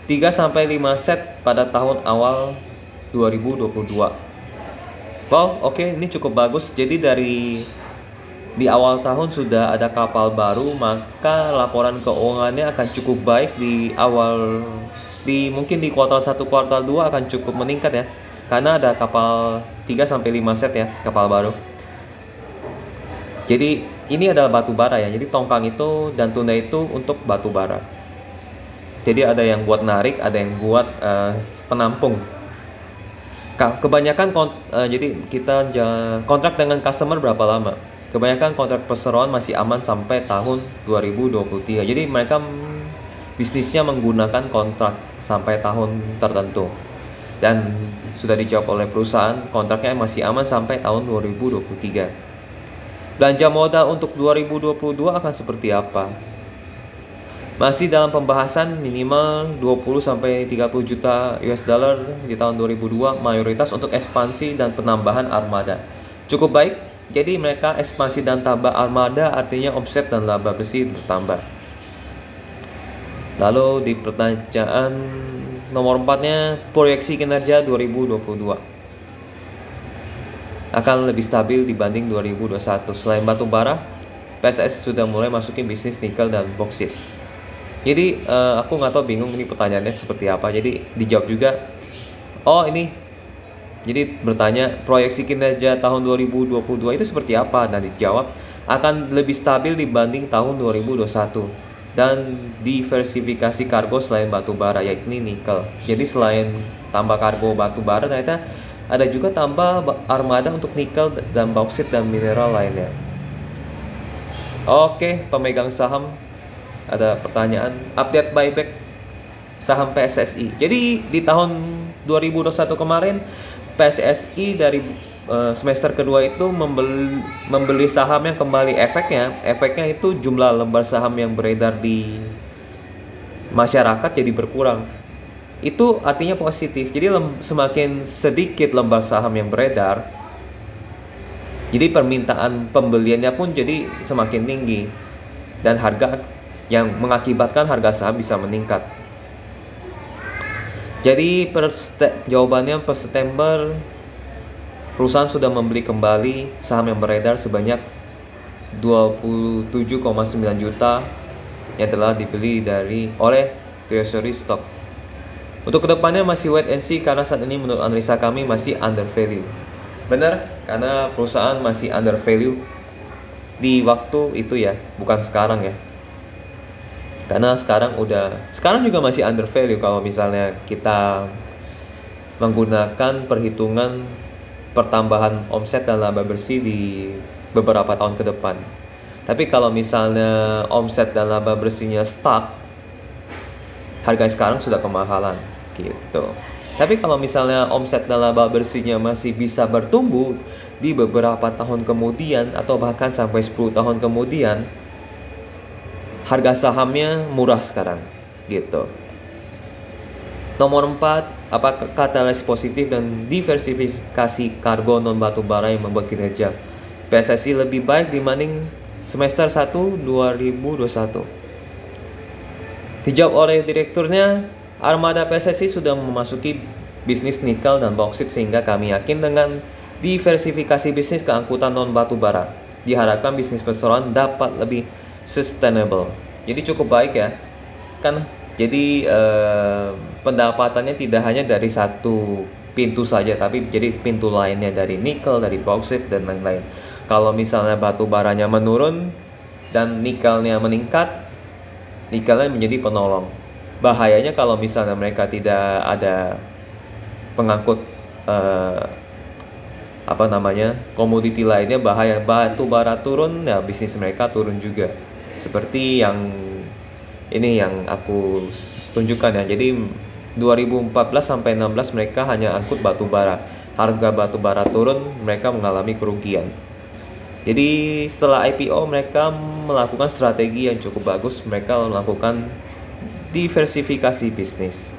3-5 set pada tahun awal 2022. Wow, oke, ini cukup bagus. Jadi di awal tahun sudah ada kapal baru, maka laporan keuangannya akan cukup baik mungkin di kuartal 1, kuartal 2 akan cukup meningkat ya. Karena ada kapal 3-5 set ya, kapal baru. Jadi ini adalah batu bara ya. Jadi tongkang itu dan tunda itu untuk batu bara. Jadi ada yang buat narik, ada yang buat penampung. Kebanyakan jadi kita kontrak dengan customer berapa lama? Kebanyakan kontrak perseroan masih aman sampai tahun 2023. Jadi mereka bisnisnya menggunakan kontrak sampai tahun tertentu. Dan sudah dijawab oleh perusahaan, kontraknya masih aman sampai tahun 2023. Belanja modal untuk 2022 akan seperti apa? Masih dalam pembahasan, minimal 20-30 juta US dollar di tahun 2002, mayoritas untuk ekspansi dan penambahan armada. Cukup baik, jadi mereka ekspansi dan tambah armada artinya omset dan laba bersih bertambah. Lalu di pertanyaan nomor 4-nya, proyeksi kinerja 2022 akan lebih stabil dibanding 2021. Selain batu bara, PSS sudah mulai masukin bisnis nikel dan boksit. Jadi aku nggak tahu, bingung ini pertanyaannya seperti apa. Jadi dijawab juga. Oh ini, jadi bertanya proyeksi kinerja tahun 2022 itu seperti apa, dan dijawab akan lebih stabil dibanding tahun 2021 dan diversifikasi kargo selain batu bara yakni nikel. Jadi selain tambah kargo batu bara, ternyata ada juga tambah armada untuk nikel dan bauksit dan mineral lainnya. Oke, pemegang saham, ada pertanyaan update buyback saham PSSI. Jadi di tahun 2021 kemarin PSSI dari semester kedua itu membeli saham yang kembali. Efeknya itu jumlah lembar saham yang beredar di masyarakat jadi berkurang. Itu artinya positif. Jadi semakin sedikit lembar saham yang beredar, jadi permintaan pembeliannya pun jadi semakin tinggi, dan harga yang mengakibatkan harga saham bisa meningkat. Jadi jawabannya per September perusahaan sudah membeli kembali saham yang beredar sebanyak 27,9 juta yang telah dibeli oleh treasury stock. Untuk kedepannya masih wait and see karena saat ini menurut analisa kami masih under value. Benar, karena perusahaan masih under value di waktu itu ya, bukan sekarang ya. Karena sekarang juga masih under value kalau misalnya kita menggunakan perhitungan pertambahan omset dan laba bersih di beberapa tahun ke depan. Tapi kalau misalnya omset dan laba bersihnya stuck, harga sekarang sudah kemahalan gitu. Tapi kalau misalnya omset dan laba bersihnya masih bisa bertumbuh di beberapa tahun kemudian atau bahkan sampai 10 tahun kemudian, harga sahamnya murah sekarang gitu. Nomor 4, apakah katalis positif dan diversifikasi kargo non batubara yang membuat kinerja PSSI lebih baik dibanding semester 1 2021? Dijawab oleh direkturnya, armada PSSI sudah memasuki bisnis nikel dan bauksit sehingga kami yakin dengan diversifikasi bisnis ke angkutan non batubara diharapkan bisnis perseroan dapat lebih sustainable. Jadi cukup baik ya, kan? Jadi pendapatannya tidak hanya dari satu pintu saja, tapi jadi pintu lainnya dari nikel, dari bauksit dan lain-lain. Kalau misalnya batu baranya menurun dan nikelnya meningkat, nikelnya menjadi penolong. Bahayanya kalau misalnya mereka tidak ada pengangkut komoditi lainnya, bahaya. Batu bara turun, ya bisnis mereka turun juga. Seperti yang ini yang aku tunjukkan ya. Jadi 2014 sampai 16 mereka hanya angkut batu bara. Harga batu bara turun, mereka mengalami kerugian. Jadi setelah IPO mereka melakukan strategi yang cukup bagus. Mereka melakukan diversifikasi bisnis.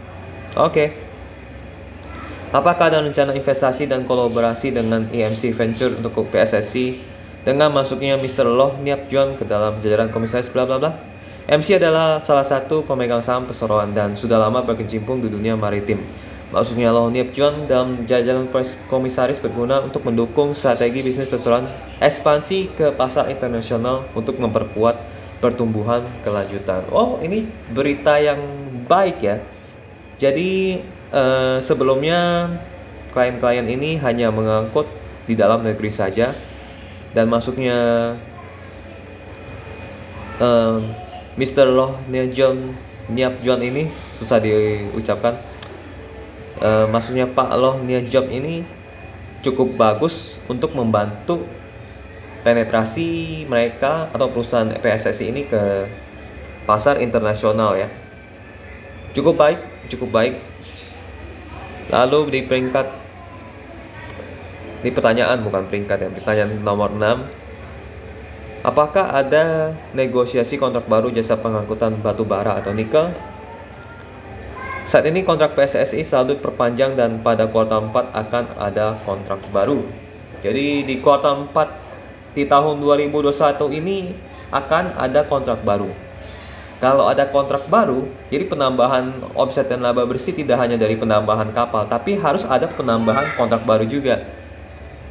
Oke. Apakah ada rencana investasi dan kolaborasi dengan EMC Venture untuk PSSI dengan masuknya Mr. Loh Niap Juan ke dalam jajaran komisaris bla bla bla? MC adalah salah satu pemegang saham perseroan dan sudah lama berkecimpung di dunia maritim. Masuknya Loh Niap Juan dalam jajaran komisaris berguna untuk mendukung strategi bisnis perseroan ekspansi ke pasar internasional untuk memperkuat pertumbuhan kelanjutan. Oh, ini berita yang baik ya. Jadi sebelumnya klien-klien ini hanya mengangkut di dalam negeri saja, dan masuknya Mr. Loh Niap Juan ini susah diucapkan. Maksudnya Pak Loh Niap Juan ini cukup bagus untuk membantu penetrasi mereka atau perusahaan PSSI ini ke pasar internasional ya. Cukup baik. Lalu di pertanyaan nomor 6, apakah ada negosiasi kontrak baru jasa pengangkutan batu bara atau nikel? Saat ini kontrak PSSI selalu diperpanjang dan pada kuartal 4 akan ada kontrak baru. Jadi di kuartal 4 di tahun 2021 ini akan ada kontrak baru. Kalau ada kontrak baru, jadi penambahan omset dan laba bersih tidak hanya dari penambahan kapal, tapi harus ada penambahan kontrak baru juga.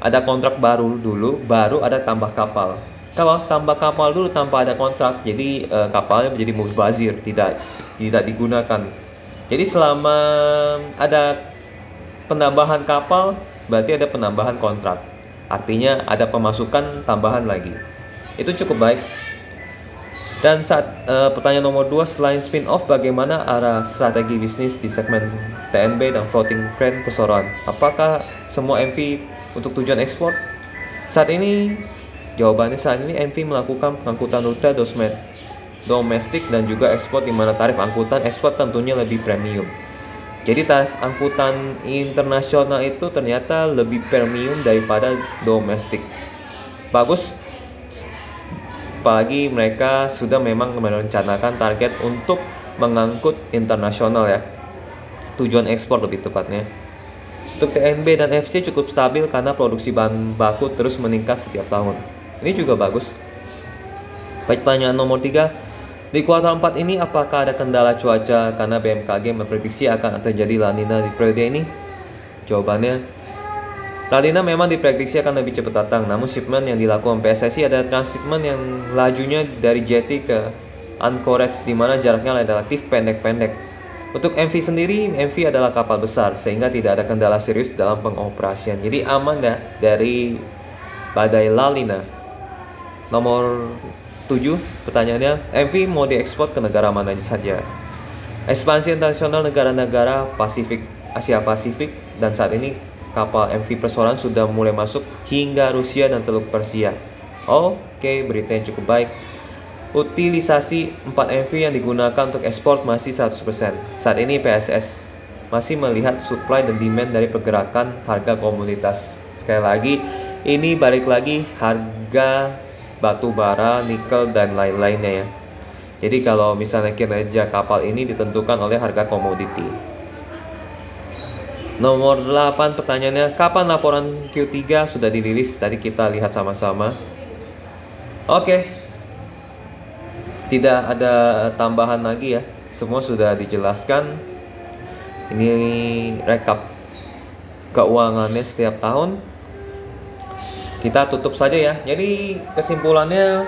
Ada kontrak baru dulu, baru ada tambah kapal. Kalau tambah kapal dulu tanpa ada kontrak, jadi kapalnya menjadi mubazir, tidak digunakan. Jadi selama ada penambahan kapal, berarti ada penambahan kontrak. Artinya ada pemasukan tambahan lagi. Itu cukup baik. Dan saat pertanyaan nomor 2, selain spin-off, bagaimana arah strategi bisnis di segmen TNB dan floating crane perseroan? Apakah semua MV untuk tujuan ekspor? Jawabannya saat ini MV melakukan pengangkutan rute domestik dan juga ekspor, di mana tarif angkutan ekspor tentunya lebih premium. Jadi tarif angkutan internasional itu ternyata lebih premium daripada domestik. Bagus, apalagi mereka sudah memang merencanakan target untuk mengangkut internasional ya, tujuan ekspor lebih tepatnya. Untuk TNB dan FC cukup stabil karena produksi bahan baku terus meningkat setiap tahun. Ini juga bagus. Pertanyaan nomor 3, di kuartal 4 ini apakah ada kendala cuaca karena BMKG memprediksi akan terjadi La Nina di periode ini? Jawabannya, La Nina memang diprediksi akan lebih cepat datang, namun shipment yang dilakukan PSSI adalah transshipment yang lajunya dari jetty ke anchorage, di mana jaraknya relatif pendek-pendek. Untuk MV sendiri, MV adalah kapal besar sehingga tidak ada kendala serius dalam pengoperasian. Jadi aman ya dari badai La Nina. Nomor 7, pertanyaannya, MV mau diekspor ke negara mana saja? Ekspansi internasional negara-negara Asia Pasifik, dan saat ini kapal MV perseroan sudah mulai masuk hingga Rusia dan Teluk Persia. Oke. Oke, berita yang cukup baik. Utilisasi 4MV yang digunakan untuk ekspor masih 100%. Saat ini PSS masih melihat supply dan demand dari pergerakan harga komoditas. Sekali lagi, ini balik lagi harga batu bara, nikel, dan lain-lainnya ya. Jadi kalau misalnya kinerja kapal ini ditentukan oleh harga komoditi. Nomor 8 pertanyaannya, kapan laporan Q3 sudah dirilis? Tadi kita lihat sama-sama. Oke. Tidak ada tambahan lagi ya. Semua sudah dijelaskan. Ini rekap keuangannya setiap tahun. Kita tutup saja ya. Jadi kesimpulannya,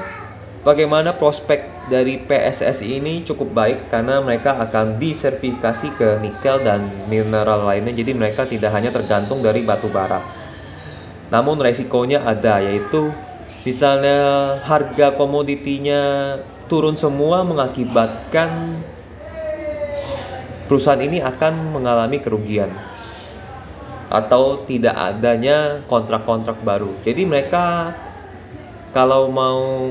bagaimana prospek dari PSSI ini cukup baik karena mereka akan disertifikasi ke nikel dan mineral lainnya. Jadi mereka tidak hanya tergantung dari batu bara. Namun resikonya ada, yaitu misalnya harga komoditinya turun semua, mengakibatkan perusahaan ini akan mengalami kerugian atau tidak adanya kontrak-kontrak baru. Jadi mereka kalau mau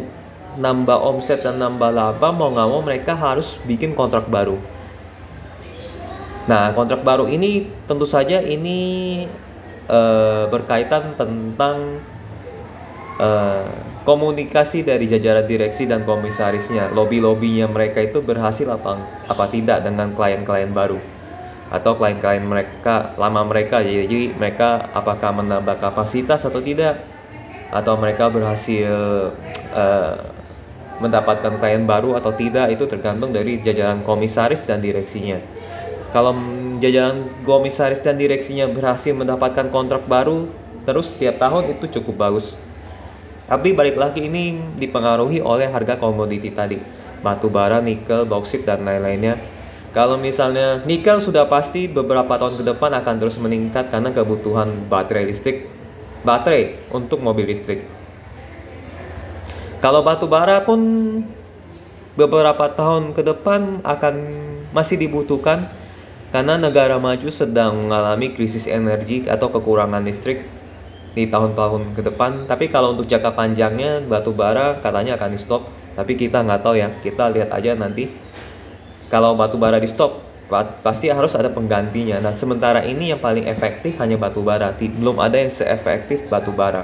nambah omset dan nambah laba, mau nggak mau mereka harus bikin kontrak baru. Nah, kontrak baru ini tentu saja ini berkaitan tentang komunikasi dari jajaran direksi dan komisarisnya. Lobby-lobbynya mereka itu berhasil apa tidak dengan klien-klien baru atau klien-klien mereka lama mereka. Jadi mereka apakah menambah kapasitas atau tidak, atau mereka berhasil mendapatkan klien baru atau tidak, itu tergantung dari jajaran komisaris dan direksinya. Kalau jajaran komisaris dan direksinya berhasil mendapatkan kontrak baru terus setiap tahun, itu cukup bagus. Tapi balik lagi, ini dipengaruhi oleh harga komoditi tadi, batu bara, nikel, bauksit, dan lain-lainnya. Kalau misalnya nikel sudah pasti beberapa tahun ke depan akan terus meningkat karena kebutuhan baterai untuk mobil listrik. Kalau batu bara pun beberapa tahun ke depan akan masih dibutuhkan karena negara maju sedang mengalami krisis energi atau kekurangan listrik di tahun-tahun ke depan. Tapi kalau untuk jangka panjangnya batu bara katanya akan di stop, tapi kita nggak tahu ya, kita lihat aja nanti. Kalau batu bara di stop, pasti harus ada penggantinya. Nah, sementara ini yang paling efektif hanya batu bara, belum ada yang seefektif batu bara.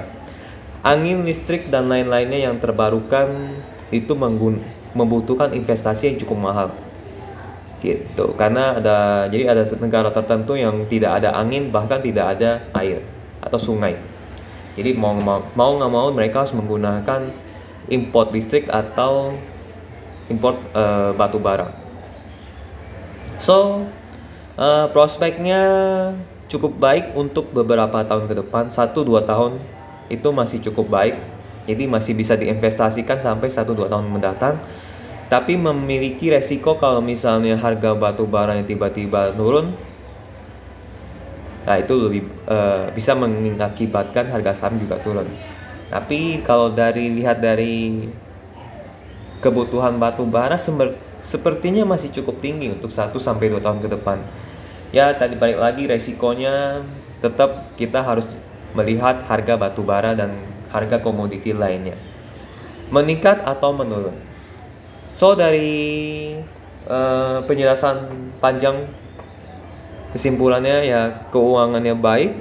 Angin, listrik, dan lain-lainnya yang terbarukan itu membutuhkan investasi yang cukup mahal gitu, karena ada negara tertentu yang tidak ada angin, bahkan tidak ada air atau sungai. Jadi mau nggak mau mereka harus menggunakan import listrik atau import batu bara. So prospeknya cukup baik untuk beberapa tahun ke depan. 1-2 tahun itu masih cukup baik. Jadi masih bisa diinvestasikan sampai 1-2 tahun mendatang. Tapi memiliki resiko kalau misalnya harga batu baranya tiba-tiba turun. Nah, itu lebih bisa mengakibatkan harga saham juga turun. Tapi kalau lihat dari kebutuhan batu bara sepertinya masih cukup tinggi untuk 1-2 tahun ke depan. Ya, tadi balik lagi, resikonya tetap kita harus melihat harga batu bara dan harga komoditi lainnya meningkat atau menurun. So dari penjelasan panjang, kesimpulannya ya keuangannya baik,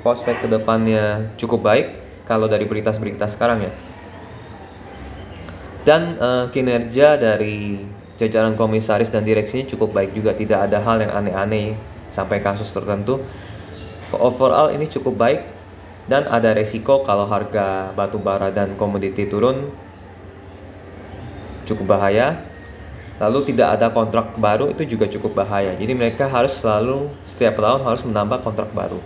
prospek kedepannya cukup baik kalau dari berita-berita sekarang ya. Dan kinerja dari jajaran komisaris dan direksinya cukup baik juga, tidak ada hal yang aneh-aneh sampai kasus tertentu. Overall ini cukup baik, dan ada resiko kalau harga batu bara dan komoditi turun cukup bahaya. Lalu tidak ada kontrak baru, itu juga cukup bahaya. Jadi mereka harus selalu setiap tahun harus menambah kontrak baru.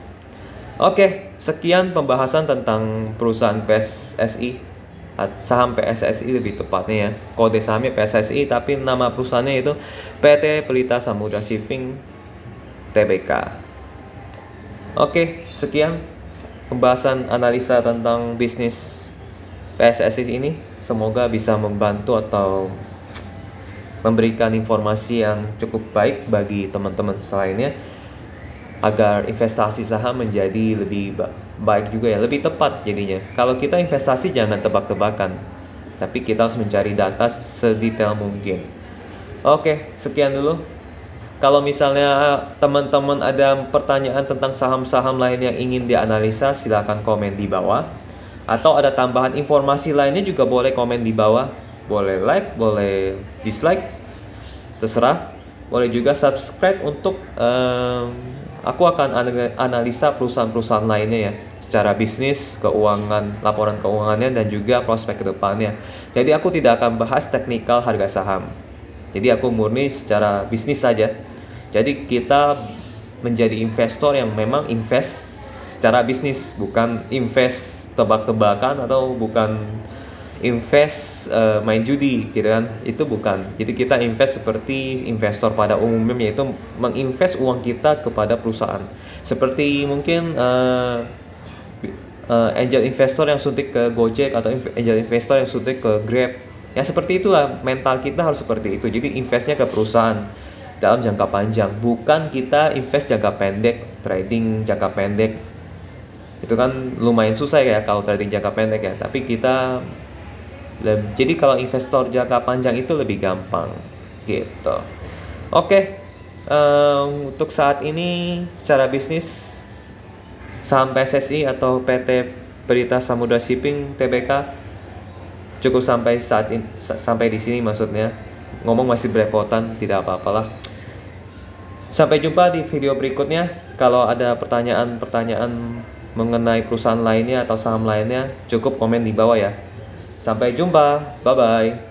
Oke, sekian pembahasan tentang perusahaan PSSI, saham PSSI lebih tepatnya ya. Kode sahamnya PSSI, tapi nama perusahaannya itu PT Pelita Samudra Shipping Tbk. Oke, sekian pembahasan analisa tentang bisnis PSSI ini. Semoga bisa membantu atau memberikan informasi yang cukup baik bagi teman-teman selainnya, agar investasi saham menjadi lebih baik juga ya, lebih tepat jadinya. Kalau kita investasi jangan tebak-tebakan, tapi kita harus mencari data sedetail mungkin. Oke, sekian dulu. Kalau misalnya teman-teman ada pertanyaan tentang saham-saham lain yang ingin dianalisa, silakan komen di bawah. Atau ada tambahan informasi lainnya juga boleh komen di bawah. Boleh like, boleh dislike, terserah. Boleh juga subscribe untuk aku akan analisa perusahaan-perusahaan lainnya ya, secara bisnis, keuangan, laporan keuangannya, dan juga prospek kedepannya. Jadi aku tidak akan bahas teknikal harga saham. Jadi aku murni secara bisnis saja. Jadi kita menjadi investor yang memang invest secara bisnis, bukan invest tebak-tebakan atau bukan invest main judi gitu kan. Itu bukan. Jadi kita invest seperti investor pada umumnya, yaitu menginvest uang kita kepada perusahaan. Seperti mungkin angel investor yang suntik ke Gojek atau angel investor yang suntik ke Grab. Ya seperti itulah, mental kita harus seperti itu. Jadi investnya ke perusahaan dalam jangka panjang, bukan kita invest jangka pendek, trading jangka pendek. Itu kan lumayan susah ya kalau trading jangka pendek ya. Tapi kita jadi kalau investor jangka panjang itu lebih gampang gitu. Oke, untuk saat ini secara bisnis saham PSSI atau PT Berita Samudra Shipping Tbk cukup sampai saat ini, sampai di sini maksudnya. Ngomong masih belepotan, tidak apa-apalah. Sampai jumpa di video berikutnya. Kalau ada pertanyaan-pertanyaan mengenai perusahaan lainnya atau saham lainnya, cukup komen di bawah ya. Sampai jumpa, bye-bye.